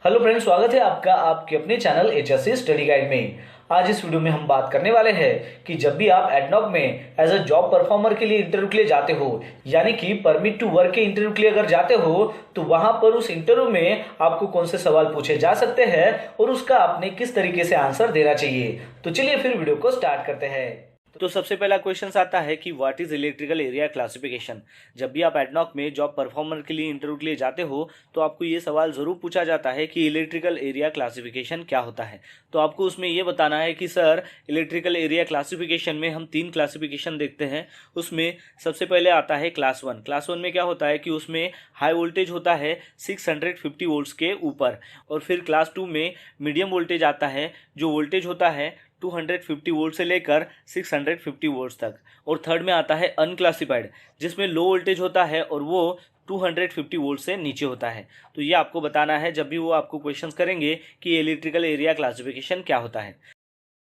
Hello friends, स्वागत है आपका आपके अपने चैनल एचएससी स्टडी गाइड में। आज इस वीडियो में हम बात करने वाले हैं कि जब भी आप एडनॉक में एज अ जॉब परफॉर्मर के लिए इंटरव्यू के लिए जाते हो, यानी कि परमिट टू वर्क के इंटरव्यू के लिए अगर जाते हो, तो वहां पर उस इंटरव्यू में आपको कौन से सवाल पूछे जा सकते हैं और उसका आपने किस तरीके से आंसर देना चाहिए। तो चलिए फिर वीडियो को स्टार्ट करते हैं। तो सबसे पहला क्वेश्चन आता है कि what is electrical area classification. जब भी आप एडनॉक में जॉब परफॉर्मर के लिए इंटरव्यू के लिए जाते हो, तो आपको ये सवाल ज़रूर पूछा जाता है कि इलेक्ट्रिकल एरिया क्लासिफिकेशन क्या होता है। तो आपको उसमें ये बताना है कि सर, इलेक्ट्रिकल एरिया क्लासिफिकेशन में हम 3 क्लासिफिकेशन देखते हैं। उसमें सबसे पहले आता है क्लास 1। क्लास 1 में क्या होता है कि उसमें हाई वोल्टेज होता है 650 वोल्ट्स के ऊपर, और फिर क्लास 2 में मीडियम वोल्टेज आता है, जो वोल्टेज होता है 250 वोल्ट से लेकर 650 वोल्ट्स तक। और थर्ड में आता है अनक्लासिफाइड, जिसमें लो वोल्टेज होता है और वो 250 वोल्ट से नीचे होता है। तो ये आपको बताना है जब भी वो आपको क्वेश्चंस करेंगे कि इलेक्ट्रिकल एरिया क्लासिफिकेशन क्या होता है।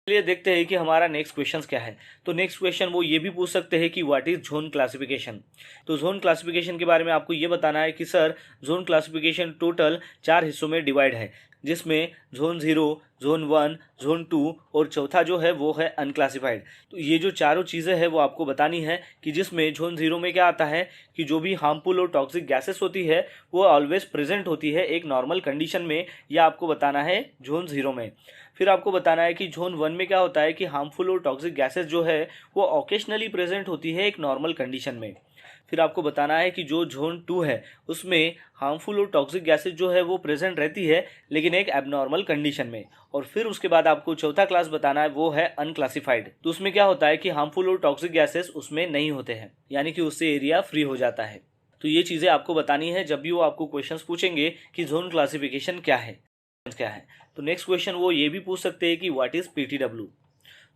चलिए देखते हैं कि हमारा नेक्स्ट क्वेश्चन क्या है। तो नेक्स्ट क्वेश्चन वो ये भी पूछ सकते हैं कि व्हाट इज जोन क्लासिफिकेशन। तो जोन क्लासिफिकेशन के बारे में आपको ये बताना है कि सर, जोन क्लासिफिकेशन टोटल 4 हिस्सों में डिवाइड है, जिसमें जोन 0, जोन 1, जोन 2 और चौथा जो है वो है अनक्लासिफाइड। तो ये जो चारों चीज़ें हैं वो आपको बतानी है कि जिसमें जोन 0 में क्या आता है कि जो भी हार्मफुल और टॉक्सिक गैसेस होती है वो ऑलवेज प्रेजेंट होती है एक नॉर्मल कंडीशन में, यह आपको बताना है जोन 0 में। फिर आपको बताना है कि जोन 1 में क्या होता है कि हार्मफुल और टॉक्सिक गैसेस जो है वो ऑकेशनली प्रेजेंट होती है एक नॉर्मल कंडीशन में। फिर आपको बताना है कि जो जोन 2 है उसमें हार्मफुल और टॉक्सिक गैसेस जो है वो प्रेजेंट रहती है लेकिन एक एबनॉर्मल कंडीशन में। और फिर उसके बाद आपको चौथा क्लास बताना है, वो है अनक्लासिफाइड। तो उसमें क्या होता है कि हार्मफुल और टॉक्सिक गैसेस उसमें नहीं होते हैं, यानी कि उससे एरिया फ्री हो जाता है। तो ये चीज़ें आपको बतानी है जब भी वो आपको क्वेश्चंस पूछेंगे कि जोन क्लासिफिकेशन क्या है। तो नेक्स्ट क्वेश्चन वो ये भी पूछ सकते हैं कि व्हाट इज पीटीडब्ल्यू।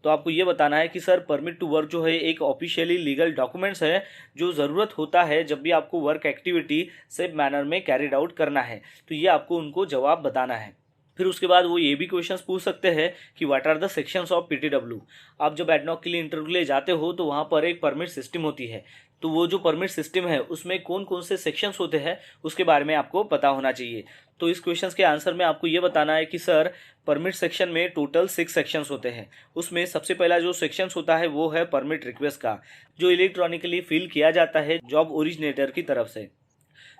तो आपको ये बताना है कि सर, परमिट टू वर्क जो है एक ऑफिशियली लीगल डॉक्यूमेंट्स है जो ज़रूरत होता है जब भी आपको वर्क एक्टिविटी सेफ मैनर में कैरिड आउट करना है। तो ये आपको उनको जवाब बताना है। फिर उसके बाद वो ये भी क्वेश्चंस पूछ सकते हैं कि what are the sections of PTW. आप जब एडनॉक के लिए इंटरव्यू ले जाते हो तो वहाँ पर एक परमिट सिस्टम होती है। तो वो जो परमिट सिस्टम है उसमें कौन कौन से सेक्शंस होते हैं उसके बारे में आपको पता होना चाहिए। तो इस क्वेश्चंस के आंसर में आपको ये बताना है कि सर, परमिट सेक्शन में टोटल 6 सेक्शंस होते हैं। उसमें सबसे पहला जो सेक्शंस होता है वो है परमिट रिक्वेस्ट का, जो इलेक्ट्रॉनिकली फिल किया जाता है जॉब ओरिजिनेटर की तरफ से।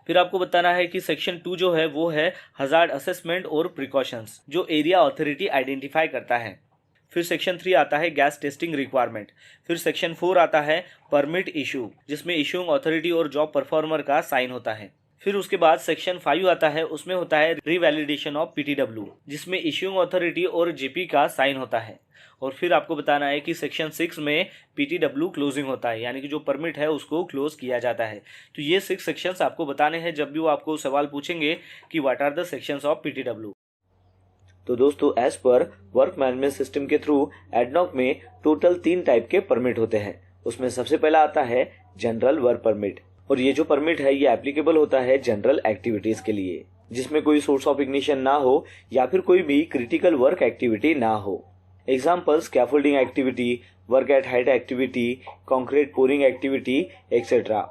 फिर आपको बताना है कि सेक्शन 2 जो है वो है हजार्ड असेसमेंट और प्रिकॉशंस, जो एरिया अथॉरिटी आइडेंटिफाई करता है। फिर सेक्शन 3 आता है गैस टेस्टिंग रिक्वायरमेंट। फिर सेक्शन 4 आता है परमिट इशू, जिसमें इशूइंग अथॉरिटी और जॉब परफॉर्मर का साइन होता है। फिर उसके बाद सेक्शन 5 आता है, उसमें होता है रिवैलिडेशन ऑफ पीटीडब्ल्यू, जिसमें इशूइंग अथॉरिटी और जेपी का साइन होता है। और फिर आपको बताना है कि सेक्शन 6 में पीटीडब्ल्यू क्लोजिंग होता है, यानी कि जो परमिट है उसको क्लोज किया जाता है। तो ये 6 सेक्शंस आपको बताने हैं जब भी वो आपको सवाल पूछेंगे कि what are the sections of PTW. तो दोस्तों, as per work management system के थ्रू एडनॉक में टोटल 3 टाइप के परमिट होते हैं। उसमें सबसे पहला आता है जनरल वर्क परमिट, और ये जो परमिट है ये एप्लीकेबल होता है जनरल एक्टिविटीज के लिए, जिसमें कोई सोर्स ऑफ इग्निशन ना हो या फिर कोई भी क्रिटिकल वर्क एक्टिविटी ना हो। Example, scaffolding activity, work at height activity, concrete pouring activity etcetera.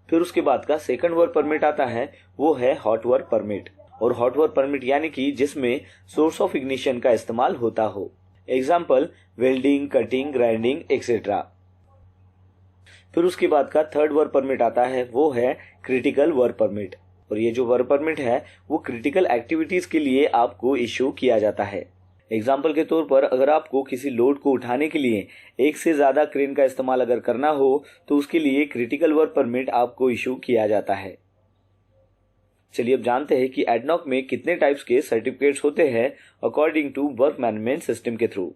फिर उसके बाद का सेकंड वर्क परमिट आता है, वो है हॉट वर्क परमिट। और हॉट वर्क परमिट यानी कि जिसमें सोर्स ऑफ इग्निशन का इस्तेमाल होता हो। Example, welding, cutting, grinding etcetera. फिर उसके बाद का थर्ड वर्क परमिट आता है, वो है क्रिटिकल वर्क परमिट। और ये जो वर्क परमिट है वो क्रिटिकल एक्टिविटीज के लिए आपको इश्यू किया जाता है। एग्जाम्पल के तौर पर, अगर आपको किसी लोड को उठाने के लिए एक से ज्यादा क्रेन का इस्तेमाल अगर करना हो तो उसके लिए क्रिटिकल वर्क परमिट आपको इशू किया जाता है। चलिए अब जानते हैं कि एडनॉक में कितने टाइप्स के सर्टिफिकेट्स होते हैं according to work management system के थ्रू।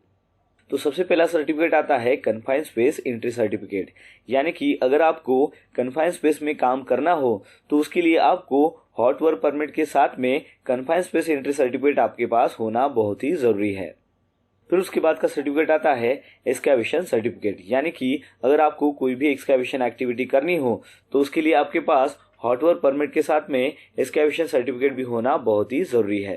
तो सबसे पहला सर्टिफिकेट आता है कन्फाइंड स्पेस एंट्री सर्टिफिकेट, यानी कि अगर आपको कन्फाइंड स्पेस में काम करना हो तो उसके लिए आपको हॉट वर्क परमिट के साथ में कन्फाइंड स्पेस एंट्री सर्टिफिकेट आपके पास होना बहुत ही जरूरी है। फिर उसके बाद का सर्टिफिकेट आता है एक्सकैवेशन सर्टिफिकेट, यानी कि अगर आपको कोई भी एक्सकैवेशन एक्टिविटी करनी हो तो उसके लिए आपके पास हॉट वर्क परमिट के साथ में एक्सकैवेशन सर्टिफिकेट भी होना बहुत ही जरूरी है।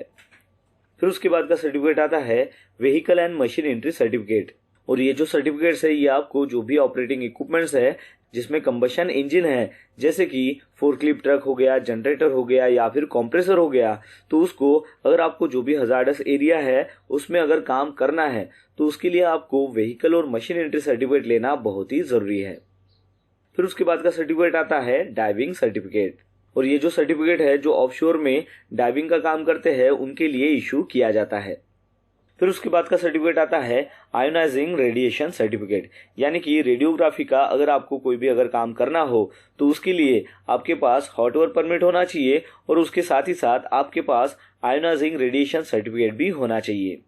फिर उसके बाद का सर्टिफिकेट आता है vehicle and machine entry certificate, और ये जो सर्टिफिकेट्स है ये आपको जो भी ऑपरेटिंग इक्विपमेंट्स है जिसमें कंबशन इंजन है, जैसे कि फोर्कलिफ्ट ट्रक हो गया, जनरेटर हो गया या फिर कंप्रेसर हो गया, तो उसको अगर आपको जो भी हजार्डस एरिया है उसमें अगर काम करना है तो उसके लिए आपको व्हीकल और मशीन एंट्री सर्टिफिकेट लेना बहुत ही जरूरी है। फिर उसके बाद का सर्टिफिकेट आता है डाइविंग सर्टिफिकेट, और ये जो सर्टिफिकेट है जो ऑफशोर में डाइविंग का काम करते हैं उनके लिए इशू किया जाता है। फिर उसके बाद का सर्टिफिकेट आता है आयोनाइजिंग रेडिएशन सर्टिफिकेट, यानी कि रेडियोग्राफी का अगर आपको कोई भी अगर काम करना हो तो उसके लिए आपके पास हॉट वर्क परमिट होना चाहिए और उसके साथ ही साथ आपके पास आयोनाइजिंग रेडिएशन सर्टिफिकेट भी होना चाहिए।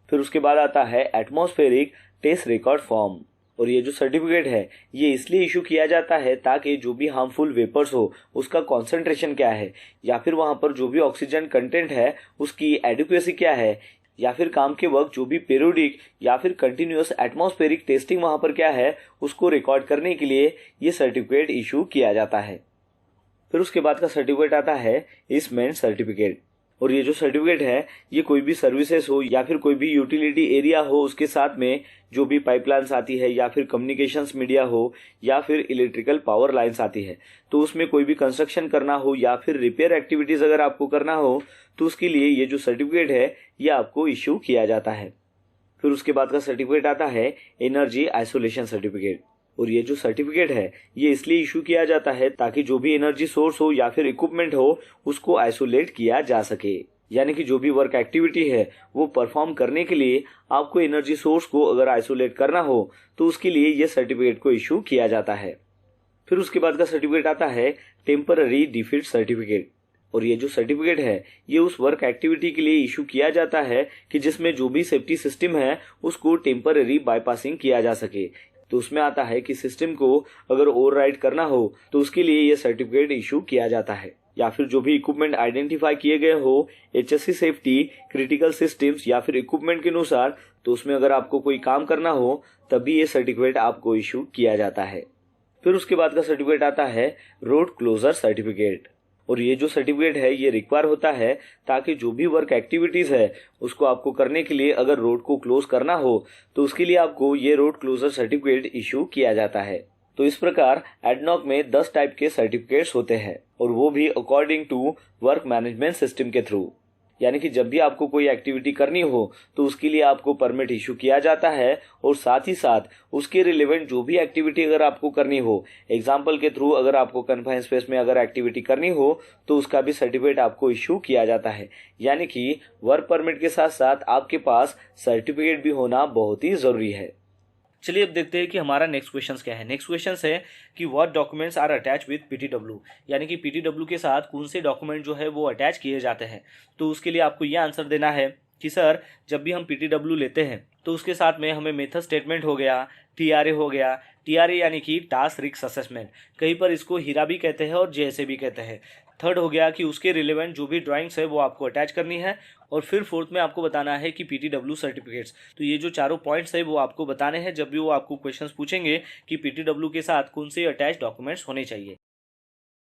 फिर उसके बाद आता है एटमॉस्फेरिक टेस्ट रिकॉर्ड फॉर्म, और ये जो सर्टिफिकेट है ये इसलिए इशू किया जाता है ताकि जो भी हार्मफुल वेपर्स हो उसका कॉन्सेंट्रेशन क्या है, या फिर वहां पर जो भी ऑक्सीजन कंटेंट है उसकी एडिक्वेसी क्या है, या फिर काम के वक्त जो भी पीरियोडिक या फिर कंटिन्यूअस एटमॉस्फेरिक टेस्टिंग वहां पर क्या है उसको रिकॉर्ड करने के लिए ये सर्टिफिकेट इशू किया जाता है। फिर उसके बाद का सर्टिफिकेट आता है ईस्टमैन सर्टिफिकेट, और ये जो सर्टिफिकेट है ये कोई भी सर्विसेज हो या फिर कोई भी यूटिलिटी एरिया हो उसके साथ में जो भी पाइपलाइंस आती है या फिर कम्युनिकेशंस मीडिया हो या फिर इलेक्ट्रिकल पावर लाइंस आती है, तो उसमें कोई भी कंस्ट्रक्शन करना हो या फिर रिपेयर एक्टिविटीज अगर आपको करना हो तो उसके लिए ये जो सर्टिफिकेट है ये आपको इशू किया जाता है। फिर उसके बाद का सर्टिफिकेट आता है एनर्जी आइसोलेशन सर्टिफिकेट, और ये जो सर्टिफिकेट है ये इसलिए इशू किया जाता है ताकि जो भी एनर्जी सोर्स हो या फिर इक्विपमेंट हो उसको आइसोलेट किया जा सके, यानी कि जो भी वर्क एक्टिविटी है वो परफॉर्म करने के लिए आपको एनर्जी सोर्स को अगर आइसोलेट करना हो तो उसके लिए ये सर्टिफिकेट को इशू किया जाता है। फिर उसके बाद का सर्टिफिकेट आता है टेम्पररी डिफीट सर्टिफिकेट, और ये जो सर्टिफिकेट है ये उस वर्क एक्टिविटी के लिए इशू किया जाता है कि जिसमें जो भी सेफ्टी सिस्टम है उसको टेम्पररी बाईपासिंग किया जा सके। तो उसमें आता है कि सिस्टम को अगर ओवरराइड करना हो तो उसके लिए ये सर्टिफिकेट इशू किया जाता है, या फिर जो भी इक्विपमेंट आइडेंटिफाई किए गए हो एचएससी सेफ्टी क्रिटिकल सिस्टम्स या फिर इक्विपमेंट के अनुसार, तो उसमें अगर आपको कोई काम करना हो तभी ये सर्टिफिकेट आपको इशू किया जाता है। फिर उसके बाद का सर्टिफिकेट आता है रोड क्लोजर सर्टिफिकेट, और ये जो सर्टिफिकेट है ये रिक्वायर होता है ताकि जो भी वर्क एक्टिविटीज है उसको आपको करने के लिए अगर रोड को क्लोज करना हो तो उसके लिए आपको ये रोड क्लोजर सर्टिफिकेट इशू किया जाता है। तो इस प्रकार एडनॉक में 10 टाइप के सर्टिफिकेट्स होते हैं, और वो भी according to work management system के थ्रू, यानी कि जब भी आपको कोई एक्टिविटी करनी हो तो उसके लिए आपको परमिट इशू किया जाता है, और साथ ही साथ उसके रिलेवेंट जो भी एक्टिविटी अगर आपको करनी हो, एग्जांपल के थ्रू अगर आपको कन्फाइंड स्पेस में अगर एक्टिविटी करनी हो तो उसका भी सर्टिफिकेट आपको इशू किया जाता है, यानी कि वर्क परमिट के साथ साथ आपके पास सर्टिफिकेट भी होना बहुत ही जरूरी है। चलिए अब देखते हैं कि हमारा नेक्स्ट क्वेश्चन क्या है। नेक्स्ट क्वेश्चन है कि what documents are attach with PTW, यानी कि पीटीडब्ल्यू के साथ कौन से डॉक्यूमेंट जो है वो अटैच किए जाते हैं। तो उसके लिए आपको ये आंसर देना है कि सर जब भी हम पीटीडब्ल्यू लेते हैं तो उसके साथ में हमें मेथड स्टेटमेंट हो गया, टीआरए हो गया। टीआरए यानी कि टास्क रिस्क असेसमेंट, कहीं पर इसको हीरा भी कहते हैं और जेएसए भी कहते हैं। थर्ड हो गया कि उसके रिलेवेंट जो भी ड्राइंग्स है वो आपको अटैच करनी है, और फिर फोर्थ में आपको बताना है कि पीटीडब्ल्यू सर्टिफिकेट्स। तो ये जो चारों पॉइंट्स है वो आपको बताने हैं जब भी वो आपको क्वेश्चंस पूछेंगे कि पीटीडब्ल्यू के साथ कौन से अटैच डॉक्यूमेंट्स होने चाहिए।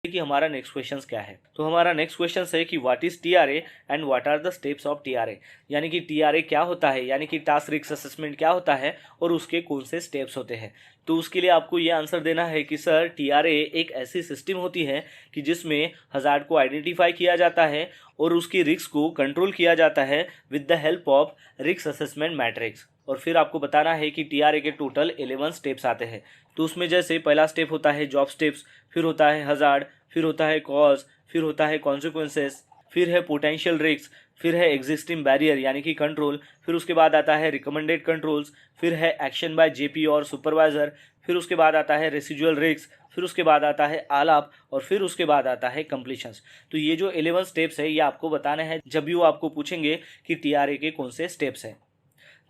कि हमारा नेक्स्ट क्वेश्चन क्या है। तो हमारा नेक्स्ट क्वेश्चन है कि what is TRA and what are the steps of TRA, यानी कि टीआरए क्या होता है, यानी कि टास्क रिस्क असेसमेंट क्या होता है और उसके कौन से स्टेप्स होते हैं। तो उसके लिए आपको ये आंसर देना है कि सर टीआरए एक ऐसी सिस्टम होती है कि जिसमें हजार्ड को आइडेंटिफाई किया जाता है और उसकी रिस्क को कंट्रोल किया जाता है with the help of risk assessment matrix. और फिर आपको बताना है कि टीआरए के टोटल 11 स्टेप्स आते हैं। तो उसमें जैसे पहला स्टेप होता है जॉब स्टेप्स, फिर होता है हजार्ड, फिर होता है कॉज, फिर होता है कॉन्सिक्वेंसेस, फिर है पोटेंशियल रिस्क, फिर है एग्जिस्टिंग बैरियर यानी कि कंट्रोल, फिर उसके बाद आता है रिकमेंडेड कंट्रोल्स, फिर है एक्शन बाय जेपी और सुपरवाइजर, फिर उसके बाद आता है रेसिजुअल रिस्क, फिर उसके बाद आता है आलाप, और फिर उसके बाद आता है कंप्लीशंस। तो ये जो 11 स्टेप्स है ये आपको बताने हैं जब भी वो आपको पूछेंगे कि टीआरए के कौन से स्टेप्स हैं।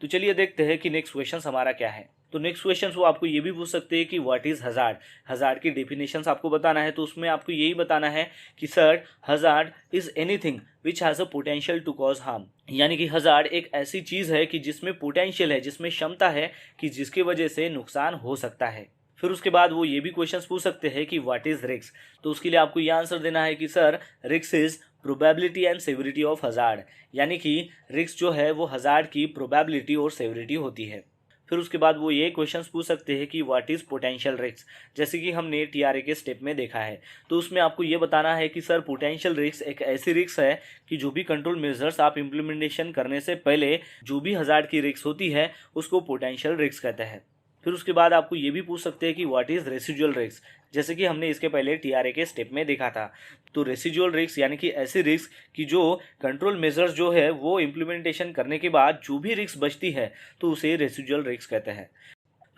तो चलिए देखते हैं कि नेक्स्ट क्वेश्चन हमारा क्या है। तो नेक्स्ट क्वेश्चन वो आपको ये भी पूछ सकते हैं कि व्हाट इज हजार्ड, हजार्ड की डेफिनेशंस आपको बताना है। तो उसमें आपको यही बताना है कि sir hazard is anything which has a potential to cause harm, यानी कि हजार्ड एक ऐसी चीज़ है कि जिसमें पोटेंशियल है, जिसमें क्षमता है कि जिसकी वजह से नुकसान हो सकता है। फिर उसके बाद वो ये भी क्वेश्चंस पूछ सकते हैं कि व्हाट इज रिस्क। तो उसके लिए आपको ये आंसर देना है कि sir risk is probability and severity of hazard, यानी कि रिस्क जो है वो हजार्ड की प्रोबेबिलिटी और सेवरिटी होती है। फिर उसके बाद वो ये क्वेश्चंस पूछ सकते हैं कि व्हाट इज़ पोटेंशियल रिस्क, जैसे कि हमने टीआरए के स्टेप में देखा है। तो उसमें आपको ये बताना है कि सर पोटेंशियल रिस्क एक ऐसी रिस्क है कि जो भी कंट्रोल मेजर्स आप इम्प्लीमेंटेशन करने से पहले जो भी हज़ार्ड की रिस्क होती है उसको पोटेंशियल रिस्क कहते हैं। फिर उसके बाद आपको ये भी पूछ सकते हैं कि व्हाट इज़ रेसिजुअल रिस्क, जैसे कि हमने इसके पहले टीआरए के स्टेप में देखा था। तो रेसिजुअल रिस्क यानी कि ऐसी रिस्क कि जो कंट्रोल मेजर्स जो है वो इम्प्लीमेंटेशन करने के बाद जो भी रिस्क बचती है तो उसे रेसिजुअल रिस्क कहते हैं।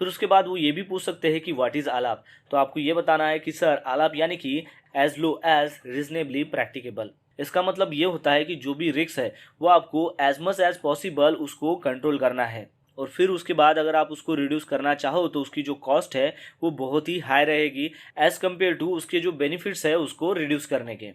फिर उसके बाद वो ये भी पूछ सकते हैं कि व्हाट इज़ आलाप, तो आपको ये बताना है कि सर आलाप यानी कि as low as reasonably practicable. इसका मतलब ये होता है कि जो भी रिस्क है वो आपको एज मच एज पॉसिबल उसको कंट्रोल करना है, और फिर उसके बाद अगर आप उसको रिड्यूस करना चाहो तो उसकी जो कॉस्ट है वो बहुत ही हाई रहेगी एज़ कम्पेयर टू उसके जो बेनिफिट्स है उसको रिड्यूस करने के।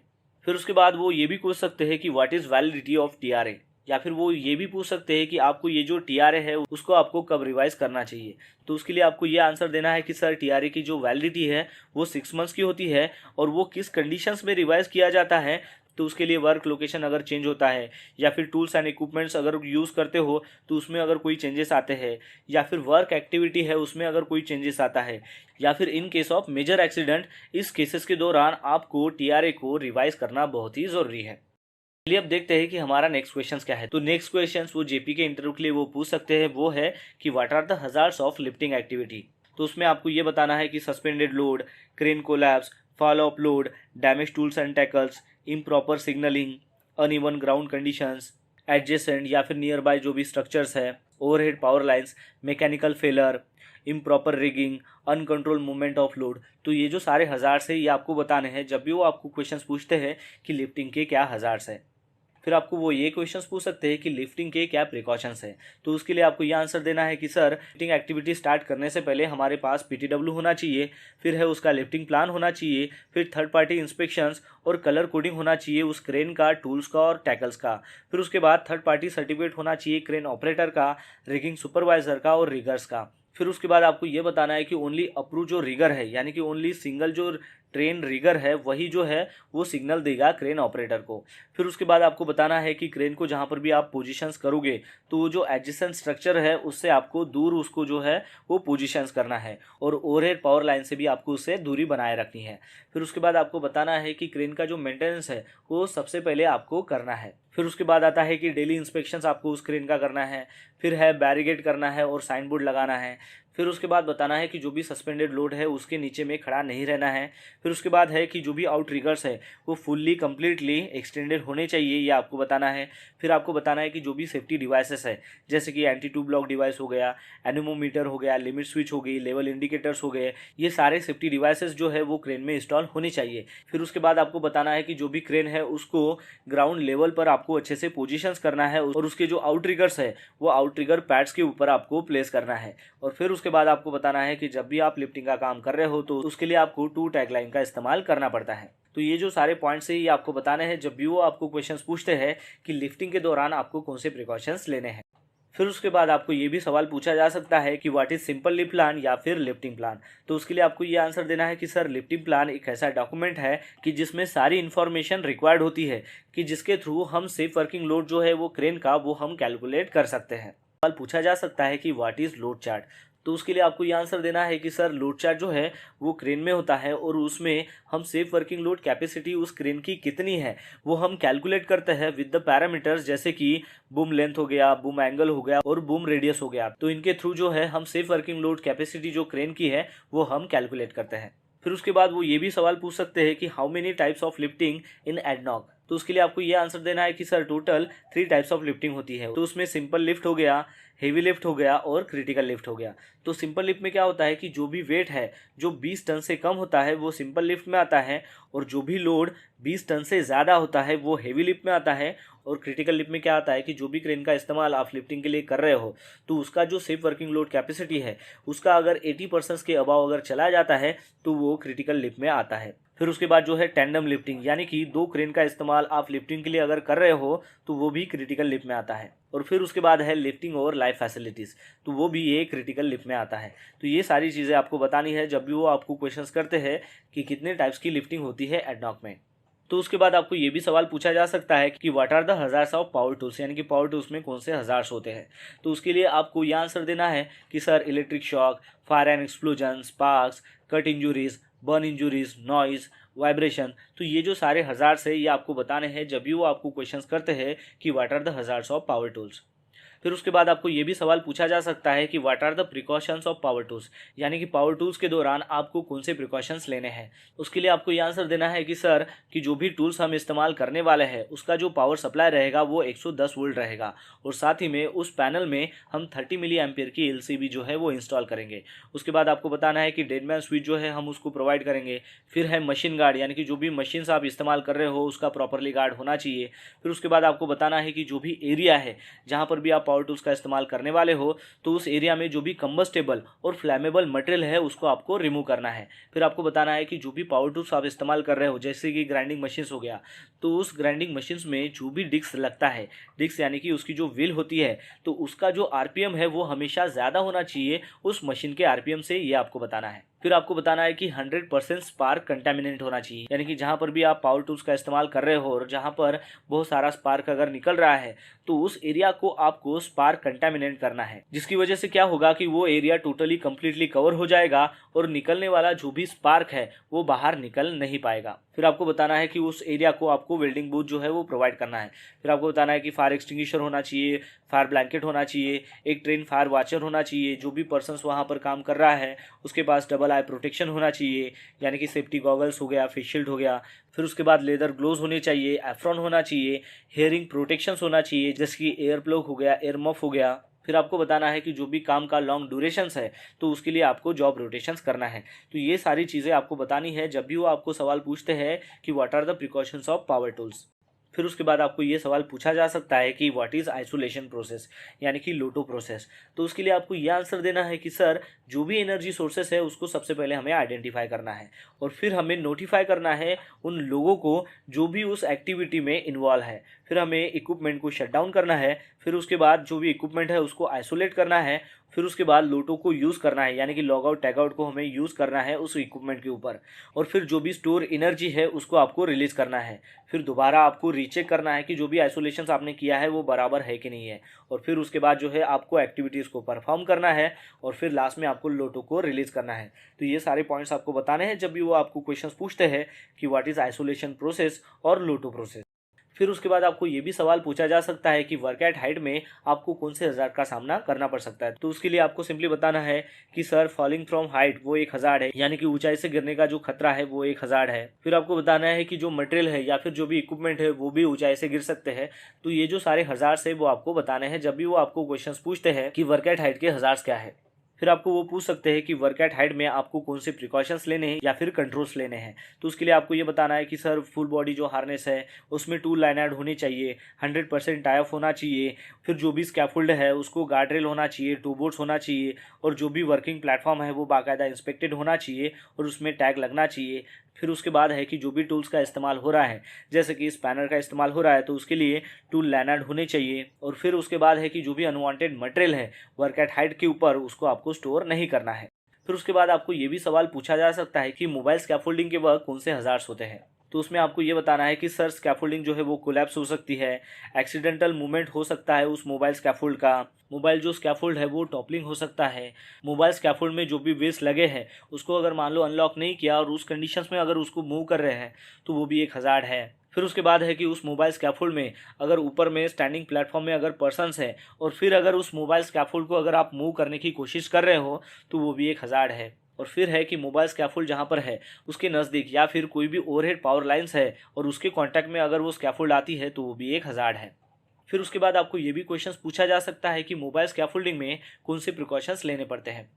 फिर उसके बाद वो ये भी पूछ सकते हैं कि what is validity of TRE, या फिर वो ये भी पूछ सकते हैं कि आपको ये जो टीआरए है उसको आपको कब रिवाइज करना चाहिए। तो उसके लिए आपको ये आंसर देना है कि सर टीआरए की जो वैलिडिटी है वो 6 मंथ्स की होती है, और वो किस कंडीशंस में रिवाइज किया जाता है, तो उसके लिए वर्क लोकेशन अगर चेंज होता है, या फिर टूल्स एंड इक्विपमेंट्स अगर यूज़ करते हो तो उसमें अगर कोई चेंजेस आते हैं, या फिर वर्क एक्टिविटी है उसमें अगर कोई चेंजेस आता है, या फिर in case of major accident, इस केसेस के दौरान आपको टीआरए को रिवाइज करना बहुत ही ज़रूरी है। चलिए अब देखते हैं कि हमारा नेक्स्ट क्वेश्चन क्या है। तो नेक्स्ट क्वेश्चन वो जेपी के इंटरव्यू के लिए वो पूछ सकते हैं, वो है कि what are the hazards of lifting activity. तो उसमें आपको ये बताना है कि suspended load, crane collapse, fall of load, damage tools and tackles, improper signalling, uneven ground conditions, adjacent या फिर नियर बाय जो भी स्ट्रक्चर्स है, overhead power lines, mechanical failure, improper rigging, uncontrolled movement of load. तो ये जो सारे hazards है ये आपको बताने हैं जब भी वो आपको क्वेश्चंस पूछते हैं कि लिफ्टिंग के क्या हजार्ड्स है। फिर आपको वो ये क्वेश्चंस पूछ सकते हैं कि लिफ्टिंग के क्या प्रिकॉशंस हैं। तो उसके लिए आपको ये आंसर देना है कि सर लिफ्टिंग एक्टिविटी स्टार्ट करने से पहले हमारे पास पीटीडब्ल्यू होना चाहिए, फिर है उसका लिफ्टिंग प्लान होना चाहिए, फिर थर्ड पार्टी इंस्पेक्शंस और कलर कोडिंग होना चाहिए उस क्रेन का, टूल्स का और टैकल्स का। फिर उसके बाद थर्ड पार्टी सर्टिफिकेट होना चाहिए क्रेन ऑपरेटर का, रिगिंग सुपरवाइजर का और रिगर्स का। फिर उसके बाद आपको ये बताना है कि ओनली अप्रूव जो रिगर है यानी कि ओनली सिंगल जो ट्रेन रिगर है वही जो है वो सिग्नल देगा क्रेन ऑपरेटर को। फिर उसके बाद आपको बताना है कि क्रेन को जहाँ पर भी आप पोजीशंस करोगे तो वो जो एडजेसेंट स्ट्रक्चर है उससे आपको दूर उसको जो है वो पोजीशंस करना है, और ओवरहेड पावर लाइन से भी आपको उससे दूरी बनाए रखनी है। फिर उसके बाद आपको बताना है कि क्रेन का जो मेंटेनेंस है वो सबसे पहले आपको करना है। फिर उसके बाद आता है कि डेली इंस्पेक्शंस आपको उस क्रेन का करना है, फिर है बैरिकेड करना है और साइन बोर्ड लगाना है। फिर उसके बाद बताना है कि जो भी सस्पेंडेड लोड है उसके नीचे में खड़ा नहीं रहना है। फिर उसके बाद है कि जो भी आउट रिगर्स है वो फुल्ली कम्प्लीटली एक्सटेंडेड होने चाहिए, ये आपको बताना है। फिर आपको बताना है कि जो भी सेफ्टी डिवाइसेस है जैसे कि एंटी टू ब्लॉक डिवाइस हो गया, एनेमोमीटर हो गया, लिमिट स्विच हो गई, लेवल इंडिकेटर्स हो गए, ये सारे सेफ्टी डिवाइसेस जो है वो क्रेन में इंस्टॉल होनी चाहिए। फिर उसके बाद आपको बताना है कि जो भी क्रेन है उसको ग्राउंड लेवल पर आपको अच्छे से पोजीशंस करना है, और उसके जो आउट रिगर्स है वो आउट रिगर पैड्स के ऊपर आपको प्लेस करना है। और फिर उसके बाद आपको बताना है कि जब भी आप लिफ्टिंग का काम कर रहे हो तो उसके लिए आपको 2 टैगलाइन का इस्तेमाल करना पड़ता है। तो ये जो सारे पॉइंट्स है ये आपको बताने हैं जब भी वो आपको क्वेश्चंस पूछते हैं कि लिफ्टिंग के दौरान आपको कौन से प्रिकॉशंस लेने हैं। फिर उसके बाद आपको ये भी सवाल पूछा जा सकता है कि what is simple lift plan या फिर लिफ्टिंग प्लान। तो उसके लिए आपको ये आंसर देना है कि सर लिफ्टिंग प्लान एक ऐसा डॉक्यूमेंट है कि जिसमें सारी इन्फॉर्मेशन रिक्वायर्ड होती है कि जिसके थ्रू हम सेफ वर्किंग लोड जो है वो क्रेन का वो हम कैलकुलेट कर सकते हैं। सवाल पूछा जा सकता है कि व्हाट इज लोड चार्ट। तो उसके लिए आपको ये आंसर देना है कि सर लोड चार्ट जो है वो क्रेन में होता है, और उसमें हम सेफ वर्किंग लोड कैपेसिटी उस क्रेन की कितनी है वो हम कैलकुलेट करते हैं विद द पैरामीटर्स, जैसे कि बूम लेंथ हो गया, बूम एंगल हो गया और बूम रेडियस हो गया। तो इनके थ्रू जो है हम सेफ वर्किंग लोड कैपेसिटी जो क्रेन की है वो हम कैलकुलेट करते हैं। फिर उसके बाद वो ये भी सवाल पूछ सकते हैं कि how many types of lifting in ADNOC. तो उसके लिए आपको ये आंसर देना है कि sir total 3 types of lifting होती है। तो उसमें सिंपल लिफ्ट हो गया, हेवी लिफ्ट हो गया और क्रिटिकल लिफ्ट हो गया। तो सिंपल लिफ्ट में क्या होता है कि जो भी वेट है जो 20 टन से कम होता है वो सिंपल लिफ्ट में आता है, और जो भी लोड 20 टन से ज़्यादा होता है वो हेवी लिफ्ट में आता है। और क्रिटिकल लिफ्ट में क्या आता है कि जो भी क्रेन का इस्तेमाल आप लिफ्टिंग के लिए कर रहे हो तो उसका जो सेफ वर्किंग लोड कैपेसिटी है उसका अगर 80% के अबाव अगर चला जाता है तो वो क्रिटिकल लिफ्ट में आता है। फिर उसके बाद जो है टैंडम लिफ्टिंग, यानी कि 2 क्रेन का इस्तेमाल आप लिफ्टिंग के लिए अगर कर रहे हो तो वो भी क्रिटिकल लिफ्ट में आता है। और फिर उसके बाद है लिफ्टिंग और लाइफ फैसिलिटीज़, तो वो भी ये क्रिटिकल लिफ्ट में आता है। तो ये सारी चीज़ें आपको बतानी है जब भी वो आपको क्वेश्चंस करते हैं कि कितने टाइप्स की लिफ्टिंग होती है एडनॉक में। तो उसके बाद आपको ये भी सवाल पूछा जा सकता है कि what are the hazards of power tools, यानी कि पावर टूल्स में कौन से हजार्ड्स होते हैं। तो उसके लिए आपको यह आंसर देना है कि sir electric shock, fire and explosion, sparks, cut injuries, burn injuries, noise, vibration. तो ये जो सारे हजार्ड्स है ये आपको बताने हैं जब भी वो आपको क्वेश्चंस करते हैं कि what are the hazards of power tools. फिर उसके बाद आपको ये भी सवाल पूछा जा सकता है कि what are the precautions of power tools, यानी कि पावर टूल्स के दौरान आपको कौन से प्रिकॉशंस लेने हैं। उसके लिए आपको ये आंसर देना है कि सर कि जो भी टूल्स हम इस्तेमाल करने वाले हैं उसका जो पावर सप्लाई रहेगा वो 110 वोल्ट रहेगा, और साथ ही में उस पैनल में हम 30 मिली एम्पियर की एलसीबी जो है वो इंस्टॉल करेंगे। उसके बाद आपको बताना है कि डेडमैन स्विच जो है हम उसको प्रोवाइड करेंगे। फिर है मशीन गार्ड, यानी कि जो भी मशीन्स आप इस्तेमाल कर रहे हो उसका प्रॉपरली गार्ड होना चाहिए। फिर उसके बाद आपको बताना है कि जो भी एरिया है जहाँ पर भी आप पावर टूल्स का इस्तेमाल करने वाले हो तो उस एरिया में जो भी कंबस्टेबल और फ्लैमेबल मटेरियल है उसको आपको रिमूव करना है। फिर आपको बताना है कि जो भी पावर टूल्स आप इस्तेमाल कर रहे हो जैसे कि ग्राइंडिंग मशीन्स हो गया, तो उस ग्राइंडिंग मशीन्स में जो भी डिस्क लगता है, डिस्क यानी कि उसकी जो व्हील होती है, तो उसका जो आरपीएम है वो हमेशा ज़्यादा होना चाहिए उस मशीन के आरपीएम से, ये आपको बताना है। फिर आपको बताना है कि 100% स्पार्क कंटामिनेट होना चाहिए, यानी कि जहाँ पर भी आप पावर टूल्स का इस्तेमाल कर रहे हो और जहाँ पर बहुत सारा स्पार्क अगर निकल रहा है तो उस एरिया को आपको स्पार्क कंटामिनेट करना है, जिसकी वजह से क्या होगा कि वो एरिया टोटली कंप्लीटली कवर हो जाएगा और निकलने वाला जो भी स्पार्क है वो बाहर निकल नहीं पाएगा। फिर आपको बताना है कि उस एरिया को आपको वेल्डिंग बूथ जो है वो प्रोवाइड करना है। फिर आपको बताना है कि फायर एक्सटिंग्विशर होना चाहिए, फायर ब्लैंकेट होना चाहिए, एक ट्रेन फायर वॉचर होना चाहिए जो भी पर्सन्स वहाँ पर काम कर रहा है उसके पास डबल आई प्रोटेक्शन होना चाहिए, यानी कि सेफ्टी गॉगल्स हो गया, फेस शील्ड हो गया। फिर उसके बाद लेदर ग्लोव्स होने चाहिए, एफ्रॉन होना चाहिए, हेयरिंग प्रोटेक्शंस होना चाहिए जैसे कि एयर प्लग हो गया, एयर मफ हो गया। फिर आपको बताना है कि जो भी काम का लॉन्ग ड्यूरेशंस है तो उसके लिए आपको जॉब रोटेशंस करना है। तो ये सारी चीज़ें आपको बतानी है जब भी वो आपको सवाल पूछते हैं कि what are the precautions of power tools. फिर उसके बाद आपको ये सवाल पूछा जा सकता है कि व्हाट इज़ आइसोलेशन प्रोसेस, यानी कि लोटो प्रोसेस। तो उसके लिए आपको ये आंसर देना है कि सर जो भी एनर्जी सोर्सेस है उसको सबसे पहले हमें आइडेंटिफाई करना है और फिर हमें नोटिफाई करना है उन लोगों को जो भी उस एक्टिविटी में इन्वॉल्व है। फिर हमें इक्विपमेंट को शट डाउन करना है। फिर उसके बाद जो भी इक्विपमेंट है उसको आइसोलेट करना है। फिर उसके बाद लोटो को यूज़ करना है, यानी कि लॉग आउट टैग आउट को हमें यूज़ करना है उस इक्विपमेंट के ऊपर, और फिर जो भी स्टोर एनर्जी है उसको आपको रिलीज करना है। फिर दोबारा आपको रीचेक करना है कि जो भी आइसोलेशन आपने किया है वो बराबर है कि नहीं है, और फिर उसके बाद जो है आपको एक्टिविटीज़ को परफॉर्म करना है और फिर लास्ट में आपको लोटो को रिलीज करना है। तो ये सारे पॉइंट्स आपको बताने हैं जब भी वो आपको क्वेश्चंस पूछते हैं कि व्हाट इज़ आइसोलेशन प्रोसेस और लोटो प्रोसेस। फिर उसके बाद आपको ये भी सवाल पूछा जा सकता है कि वर्क एट हाइट में आपको कौन से हज़ार्ड का सामना करना पड़ सकता है। तो उसके लिए आपको सिंपली बताना है कि सर फॉलिंग फ्रॉम हाइट वो एक हज़ार्ड है, यानी कि ऊंचाई से गिरने का जो खतरा है वो एक हज़ार्ड है। फिर आपको बताना है कि जो मटेरियल है या फिर जो भी इक्विपमेंट है वो भी ऊंचाई से गिर सकते हैं। तो ये जो सारे हज़ार्ड्स है वो आपको बताने हैं जब भी वो आपको क्वेश्चन पूछते हैं कि वर्क एट हाइट के हज़ार्ड्स क्या है। फिर आपको वो पूछ सकते हैं कि वर्क एट हाइट में आपको कौन से प्रिकॉशंस लेने हैं या फिर कंट्रोल्स लेने हैं। तो उसके लिए आपको ये बताना है कि सर फुल बॉडी जो हार्नेस है उसमें 2 लाइनर्ड होनी चाहिए, 100% टाई ऑफ होना चाहिए। फिर जो भी स्कैफोल्ड है उसको गार्ड रेल होना चाहिए, 2 बोर्ड्स होना चाहिए, और जो भी वर्किंग प्लेटफॉर्म है वो बाकायदा इंस्पेक्टेड होना चाहिए और उसमें टैग लगना चाहिए। फिर उसके बाद है कि जो भी टूल्स का इस्तेमाल हो रहा है जैसे कि स्पैनर का इस्तेमाल हो रहा है तो उसके लिए टूल लैनर्ड होने चाहिए। और फिर उसके बाद है कि जो भी अनवांटेड मटेरियल है वर्क एट हाइट के ऊपर उसको आपको स्टोर नहीं करना है। फिर उसके बाद आपको ये भी सवाल पूछा जा सकता है कि मोबाइल स्कैफोल्डिंग के वक्त कौन से हज़ार्ड्स होते हैं। तो उसमें आपको ये बताना है कि सर स्कैफोल्डिंग जो है वो कोलैप्स हो सकती है, एक्सीडेंटल मूवमेंट हो सकता है उस मोबाइल स्कैफोल्ड का, मोबाइल जो स्कैफोल्ड है वो टॉपलिंग हो सकता है, मोबाइल स्कैफोल्ड में जो भी वेस्ट लगे हैं उसको अगर मान लो अनलॉक नहीं किया और उस कंडीशंस में अगर उसको मूव कर रहे हैं तो वो भी एक हज़ार्ड है। फिर उसके बाद है कि उस मोबाइल स्कैफोल्ड में अगर ऊपर में स्टैंडिंग प्लेटफॉर्म में अगर पर्सन्स है और फिर अगर उस मोबाइल स्कैफोल्ड को अगर आप मूव करने की कोशिश कर रहे हो तो वो भी एक हज़ार्ड है। और फिर है कि मोबाइल स्कैफोल्ड जहाँ पर है उसके नज़दीक या फिर कोई भी ओवरहेड पावर लाइंस है और उसके कांटेक्ट में अगर वो स्कैफोल्ड आती है तो वो भी एक हज़ार्ड है। फिर उसके बाद आपको ये भी क्वेश्चंस पूछा जा सकता है कि मोबाइल स्कैफोल्डिंग में कौन से प्रिकॉशंस लेने पड़ते हैं।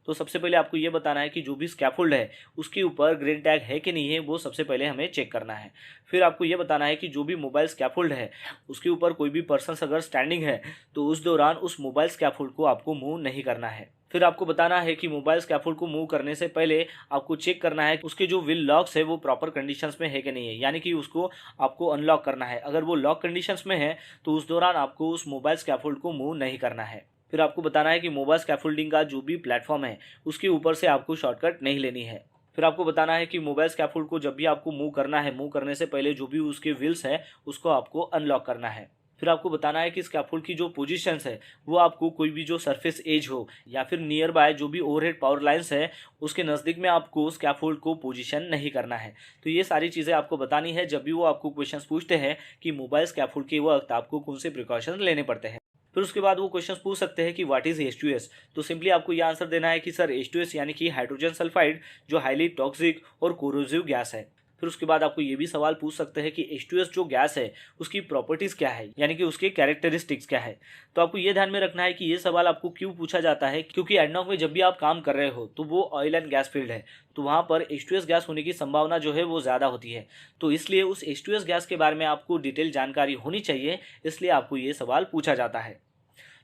तो सबसे पहले आपको ये बताना है कि जो भी स्कैफोल्ड है उसके ऊपर ग्रीन टैग है कि नहीं है वो सबसे पहले हमें चेक करना है। फिर आपको ये बताना है कि जो भी मोबाइल स्कैफोल्ड है उसके ऊपर कोई भी पर्सन अगर स्टैंडिंग है तो उस दौरान उस मोबाइल स्कैफोल्ड को आपको मूव नहीं करना है। फिर आपको बताना है कि मोबाइल स्कैफोल्ड को मूव करने से पहले आपको चेक करना है कि उसके जो व्हील लॉक्स है वो प्रॉपर कंडीशंस में है कि नहीं है, यानी कि उसको आपको अनलॉक करना है। अगर वो लॉक कंडीशंस में है तो उस दौरान आपको उस मोबाइल स्कैफोल्ड को मूव नहीं करना है। फिर आपको बताना है कि मोबाइल स्कैफोल्डिंग का जो भी प्लेटफॉर्म है उसके ऊपर से आपको शॉर्टकट नहीं लेनी है। फिर आपको बताना है कि मोबाइल स्कैफोल्ड को जब भी आपको मूव करना है, मूव करने से पहले जो भी उसके व्हील्स है उसको आपको अनलॉक करना है। फिर आपको बताना है कि स्कैफोल्ड की जो पोजीशंस है वो आपको कोई भी जो सरफेस एज हो या फिर नियर बाय जो भी ओवरहेड पावर लाइंस है उसके नज़दीक में आपको स्कैफोल्ड को पोजीशन नहीं करना है। तो ये सारी चीज़ें आपको बतानी है जब भी वो आपको क्वेश्चंस पूछते हैं कि मोबाइल स्कैफोल्ड के वक्त आपको कौन से प्रिकॉशंस लेने पड़ते हैं। फिर उसके बाद वो क्वेश्चंस पूछ सकते हैं कि व्हाट इज H2S। तो सिंपली आपको ये आंसर देना है कि सर H2S यानी कि हाइड्रोजन सल्फाइड जो हाईली टॉक्सिक और कोरोसिव गैस है। फिर उसके बाद आपको ये भी सवाल पूछ सकते हैं कि H2S जो गैस है उसकी प्रॉपर्टीज क्या है, यानी कि उसके कैरेक्टरिस्टिक्स क्या है। तो आपको ये ध्यान में रखना है कि ये सवाल आपको क्यों पूछा जाता है, क्योंकि एडनॉक में जब भी आप काम कर रहे हो तो वो ऑयल एंड गैस फील्ड है, तो वहाँ पर H2S गैस होने की संभावना जो है वो ज़्यादा होती है। तो इसलिए उस H2S गैस के बारे में आपको डिटेल जानकारी होनी चाहिए, इसलिए आपको ये सवाल पूछा जाता है।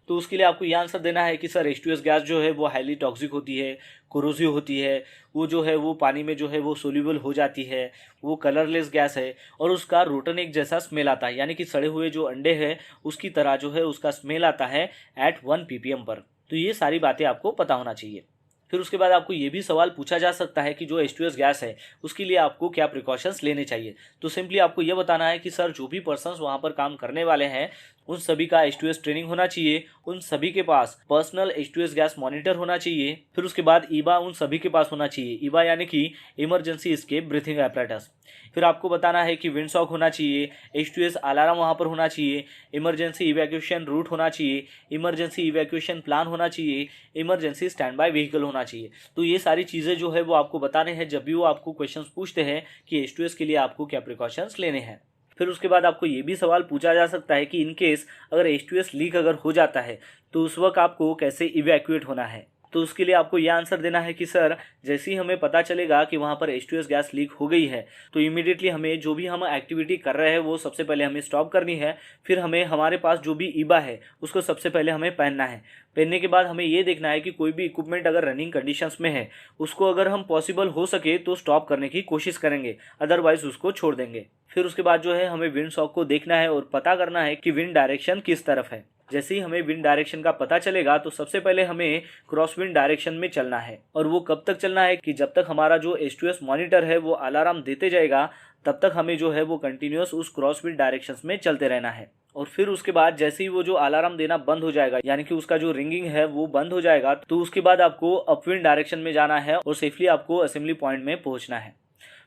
तो उसके लिए आपको ये आंसर देना है कि सर H2S गैस जो है वो हाईली टॉक्सिक होती है, कोरोसिव होती है, वो जो है वो पानी में जो है वो सोल्यूबल हो जाती है, वो कलरलेस गैस है और उसका रोटन एक जैसा स्मेल आता है, यानी कि सड़े हुए जो अंडे हैं उसकी तरह जो है उसका स्मेल आता है एट 1 ppm पर। तो ये सारी बातें आपको पता होना चाहिए। फिर उसके बाद आपको ये भी सवाल पूछा जा सकता है कि जो H2S गैस है उसके लिए आपको क्या प्रिकॉशंस लेने चाहिए। तो सिंपली आपको ये बताना है कि सर जो भी पर्सन्स वहाँ पर काम करने वाले हैं उन सभी का H2S ट्रेनिंग होना चाहिए, उन सभी के पास पर्सनल H2S गैस मॉनिटर होना चाहिए। फिर उसके बाद ईबा उन सभी के पास होना चाहिए, ईबा यानी कि इमरजेंसी एस्केप ब्रीथिंग apparatus। फिर आपको बताना है कि विंडसॉक होना चाहिए, H2S अलार्म वहाँ पर होना चाहिए, इमरजेंसी इवैक्यूएशन रूट होना चाहिए, इमरजेंसी इवैक्यूएशन प्लान होना चाहिए, इमरजेंसी स्टैंड बाय व्हीकल होना चाहिए। तो ये सारी चीज़ें जो है वो आपको बताने हैं जब भी वो आपको क्वेश्चंस पूछते हैं कि H2S के लिए आपको क्या प्रिकॉशंस लेने हैं। फिर उसके बाद आपको ये भी सवाल पूछा जा सकता है कि इन केस अगर H2S लीक अगर हो जाता है तो उस वक्त आपको कैसे इवैक्यूएट होना है। तो उसके लिए आपको यह आंसर देना है कि सर जैसे ही हमें पता चलेगा कि वहाँ पर H2S गैस लीक हो गई है तो इमीडिएटली हमें जो भी हम एक्टिविटी कर रहे हैं वो सबसे पहले हमें स्टॉप करनी है। फिर हमें हमारे पास जो भी ईबा है उसको सबसे पहले हमें पहनना है। पहनने के बाद हमें ये देखना है कि कोई भी इक्विपमेंट अगर रनिंग कंडीशंस में है उसको अगर हम पॉसिबल हो सके तो स्टॉप करने की कोशिश करेंगे, अदरवाइज उसको छोड़ देंगे। फिर उसके बाद जो है हमें विंड सॉक को देखना है और पता करना है कि विंड डायरेक्शन किस तरफ है। जैसे ही हमें विंड डायरेक्शन का पता चलेगा तो सबसे पहले हमें क्रॉस विंड डायरेक्शन में चलना है। और वो कब तक चलना है कि जब तक हमारा जो H2S मॉनिटर है वो अलार्म देते जाएगा तब तक हमें जो है वो कंटिन्यूअस उस क्रॉस विंड डायरेक्शन में चलते रहना है। और फिर उसके बाद जैसे ही वो जो अलार्म देना बंद हो जाएगा, यानी कि उसका जो रिंगिंग है वो बंद हो जाएगा, तो उसके बाद आपको अपविंड डायरेक्शन में जाना है और सेफली आपको असेंबली पॉइंट में पहुंचना है।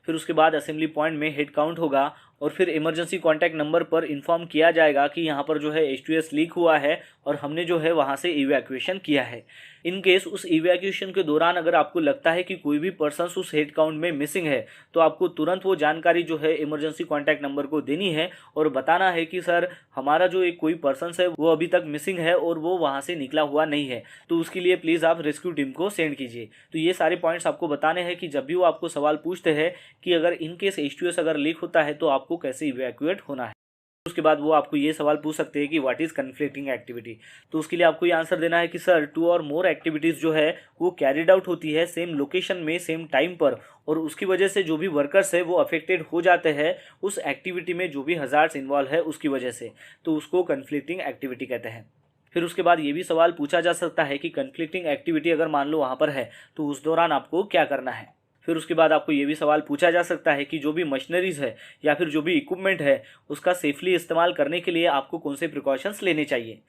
फिर उसके बाद असेंबली पॉइंट में हेड काउंट होगा और फिर इमरजेंसी कॉन्टैक्ट नंबर पर इन्फॉर्म किया जाएगा कि यहाँ पर जो है H2S लीक हुआ है और हमने जो है वहाँ से इवैक्यूएशन किया है। इन केस उस इवैक्यूएशन के दौरान अगर आपको लगता है कि कोई भी पर्सन उस हेड काउंट में मिसिंग है तो आपको तुरंत वो जानकारी जो है इमरजेंसी कॉन्टैक्ट नंबर को देनी है और बताना है कि सर हमारा जो एक कोई पर्सन है वो अभी तक मिसिंग है और वो वहाँ से निकला हुआ नहीं है, तो उसके लिए प्लीज़ आप रेस्क्यू टीम को सेंड कीजिए। तो ये सारे पॉइंट्स आपको बताने हैं कि जब भी वो आपको सवाल पूछते हैं कि अगर इन केस H2S अगर लीक होता है तो आपको कैसे इवैक्यूएट होना है। उसके बाद वो आपको ये सवाल पूछ सकते हैं कि व्हाट इज कन्फ्लिक्टिंग एक्टिविटी। तो उसके लिए आपको ये आंसर देना है कि सर 2 और मोर एक्टिविटीज़ जो है वो कैरिड आउट होती है सेम लोकेशन में सेम टाइम पर और उसकी वजह से जो भी वर्कर्स है वो अफेक्टेड हो जाते हैं उस एक्टिविटी में जो भी हजार्ड्स इन्वॉल्व है उसकी वजह से, तो उसको कन्फ्लिक्टिंग एक्टिविटी कहते हैं। फिर उसके बाद ये भी सवाल पूछा जा सकता है कि कन्फ्लिक्टिंग एक्टिविटी अगर मान लो वहाँ पर है तो उस दौरान आपको क्या करना है। फिर उसके बाद आपको ये भी सवाल पूछा जा सकता है कि जो भी मशीनरीज है या फिर जो भी इक्विपमेंट है उसका सेफली इस्तेमाल करने के लिए आपको कौन से प्रिकॉशंस लेने चाहिए।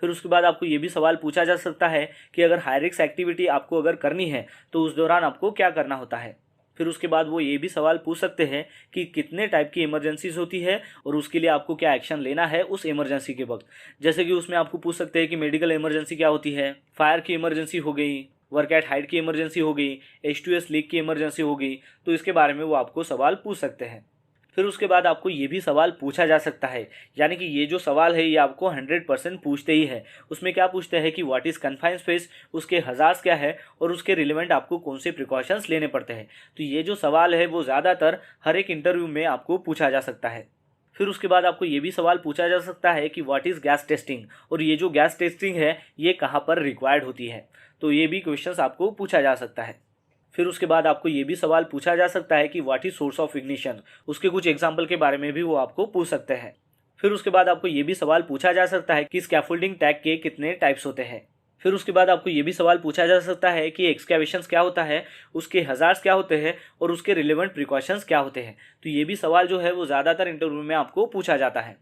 फिर उसके बाद आपको ये भी सवाल पूछा जा सकता है कि अगर हाई रिस्क एक्टिविटी आपको अगर करनी है तो उस दौरान आपको क्या करना होता है। फिर उसके बाद वो ये भी सवाल पूछ सकते हैं कि कितने टाइप की इमरजेंसीज होती है और उसके लिए आपको क्या एक्शन लेना है उस इमरजेंसी के वक्त। जैसे कि उसमें आपको पूछ सकते हैं कि मेडिकल इमरजेंसी क्या होती है, फायर की इमरजेंसी हो गई, वर्क एट हाइट की इमरजेंसी हो गई, H2S लीक की इमरजेंसी हो गई, तो इसके बारे में वो आपको सवाल पूछ सकते हैं। फिर उसके बाद आपको ये भी सवाल पूछा जा सकता है, यानी कि ये जो सवाल है ये आपको 100% पूछते ही है। उसमें क्या पूछते हैं कि व्हाट इज़ कन्फाइंड स्पेस, उसके हजार्ड्स क्या है और उसके रिलेवेंट आपको कौन से प्रिकॉशंस लेने पड़ते हैं। तो ये जो सवाल है वो ज़्यादातर हर एक इंटरव्यू में आपको पूछा जा सकता है। फिर उसके बाद आपको ये भी सवाल पूछा जा सकता है कि व्हाट इज़ गैस टेस्टिंग और ये जो गैस टेस्टिंग है ये कहाँ पर रिक्वायर्ड होती है। तो ये भी क्वेश्चंस आपको पूछा जा सकता है। फिर उसके बाद आपको ये भी सवाल पूछा जा सकता है कि what is source of ignition, उसके कुछ एग्जाम्पल के बारे में भी वो आपको पूछ सकते हैं। फिर उसके बाद आपको ये भी सवाल पूछा जा सकता है कि स्कैफोल्डिंग टैग के कितने टाइप्स होते हैं। फिर उसके बाद आपको ये भी सवाल पूछा जा सकता है कि एक्सकैवेशंस क्या होता है, उसके हजार्ड्स क्या होते हैं और उसके रिलेवेंट प्रिकॉशंस क्या होते हैं। तो ये भी सवाल जो है वो ज़्यादातर इंटरव्यू में आपको पूछा जाता है।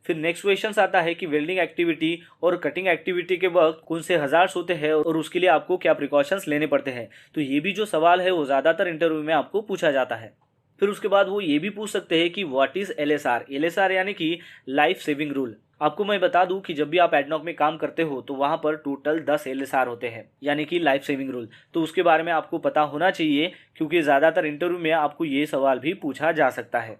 फिर नेक्स्ट क्वेश्चन आता है कि वेल्डिंग एक्टिविटी और कटिंग एक्टिविटी के वक्त कौन से हजार्ड्स होते हैं और उसके लिए आपको क्या प्रिकॉशंस लेने पड़ते हैं। तो ये भी जो सवाल है वो ज़्यादातर इंटरव्यू में आपको पूछा जाता है। फिर उसके बाद वो ये भी पूछ सकते हैं कि व्हाट इज़ LSR। LSR यानी कि लाइफ सेविंग रूल। आपको मैं बता दूं कि जब भी आप एडनॉक में काम करते हो तो वहाँ पर टोटल 10 LSR होते हैं, यानी कि लाइफ सेविंग रूल। तो उसके बारे में आपको पता होना चाहिए, क्योंकि ज़्यादातर इंटरव्यू में आपको ये सवाल भी पूछा जा सकता है।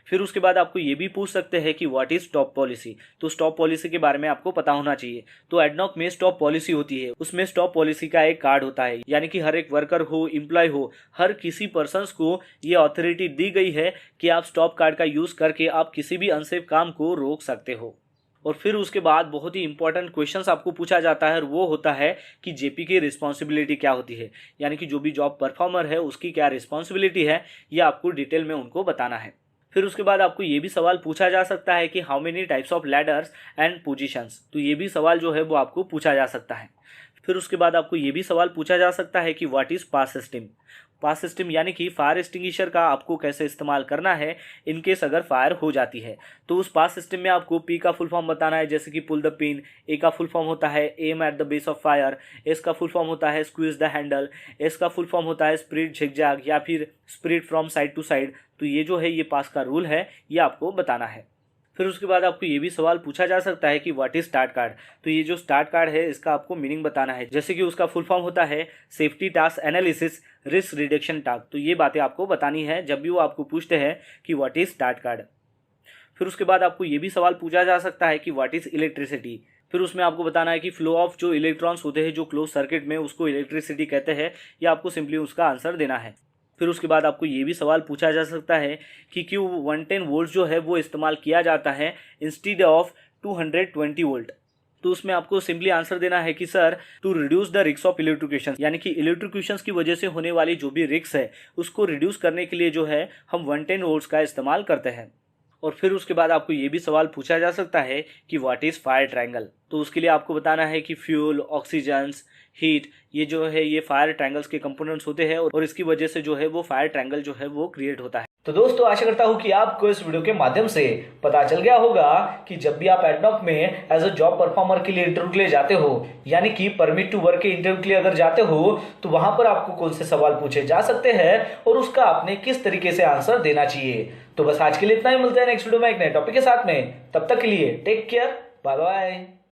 फिर उसके बाद आपको ये भी पूछ सकते हैं कि व्हाट इज स्टॉप पॉलिसी। तो स्टॉप पॉलिसी के बारे में आपको पता होना चाहिए। तो एडनॉक में स्टॉप पॉलिसी होती है, उसमें स्टॉप पॉलिसी का एक कार्ड होता है, यानी कि हर एक वर्कर हो, एम्प्लॉय हो, हर किसी पर्सन्स को ये अथॉरिटी दी गई है कि आप स्टॉप कार्ड का यूज़ करके आप किसी भी अनसेफ काम को रोक सकते हो। और फिर उसके बाद बहुत ही इंपॉर्टेंट क्वेश्चंस आपको पूछा जाता है, और वो होता है कि जेपी की रिस्पॉन्सिबिलिटी क्या होती है, यानी कि जो भी जॉब परफॉर्मर है उसकी क्या रिस्पॉन्सिबिलिटी है, ये आपको डिटेल में उनको बताना है। फिर उसके बाद आपको ये भी सवाल पूछा जा सकता है कि how many types of ladders and positions. तो ये भी सवाल जो है वो आपको पूछा जा सकता है। फिर उसके बाद आपको ये भी सवाल पूछा जा सकता है कि what is pass system. Pass system यानी कि फायर एक्सटिंग्विशर का आपको कैसे इस्तेमाल करना है इन केस अगर फायर हो जाती है। तो उस पास सिस्टम में आपको पी का फुल फॉर्म बताना है, जैसे कि पुल द पिन। ए का फुल फॉर्म होता है aim at the base of fire. S का फुल फॉर्म होता है स्क्वीज द हैंडल। एस का फुल फॉर्म होता है स्प्रिट झिगजैग या फिर spread from side to side. तो ये जो है ये पास का रूल है, ये आपको बताना है। फिर उसके बाद आपको ये भी सवाल पूछा जा सकता है कि व्हाट इज स्टार्ट कार्ड। तो ये जो स्टार्ट कार्ड है इसका आपको मीनिंग बताना है, जैसे कि उसका फुल फॉर्म होता है safety task analysis risk reduction task. तो ये बातें आपको बतानी है जब भी वो आपको पूछते हैं कि व्हाट इज स्टार्ट कार्ड। फिर उसके बाद आपको ये भी सवाल पूछा जा सकता है कि व्हाट इज इलेक्ट्रिसिटी। फिर उसमें आपको बताना है कि फ्लो ऑफ जो इलेक्ट्रॉन्स होते हैं जो क्लोज सर्किट में, उसको इलेक्ट्रिसिटी कहते हैं, या आपको सिंपली उसका आंसर देना है। फिर उसके बाद आपको ये भी सवाल पूछा जा सकता है कि क्यों 110 वोल्ट जो है वो इस्तेमाल किया जाता है इंस्टीड ऑफ 220 वोल्ट। तो उसमें आपको सिंपली आंसर देना है कि sir to reduce the risk of electrocution, यानी कि इलेक्ट्रिक्यूशन की वजह से होने वाली जो भी रिस्क है उसको रिड्यूस करने के लिए जो है हम 110 वोल्ट्स का इस्तेमाल करते हैं। और फिर उसके बाद आपको ये भी सवाल पूछा जा सकता है कि व्हाट इज़ फायर ट्रायंगल। तो उसके लिए आपको बताना है कि फ्यूल, ऑक्सीजन्स, हीट, ये जो है ये फायर ट्रायंगल्स के कंपोनेंट्स होते हैं, और इसकी वजह से जो है वो फायर ट्रायंगल जो है वो क्रिएट होता है। तो दोस्तों आशा करता हूं कि आपको इस वीडियो के माध्यम से पता चल गया होगा कि जब भी आप एडनॉक में एज अ जॉब परफॉर्मर के लिए इंटरव्यू के लिए जाते हो, यानी कि परमिट टू वर्क के इंटरव्यू के लिए अगर जाते हो, तो वहां पर आपको कौन से सवाल पूछे जा सकते हैं और उसका आपने किस तरीके से आंसर देना चाहिए। तो बस आज के लिए इतना ही, मिलते हैं नेक्स्ट वीडियो में एक नए टॉपिक के साथ में। तब तक के लिए टेक केयर, बाय बाय।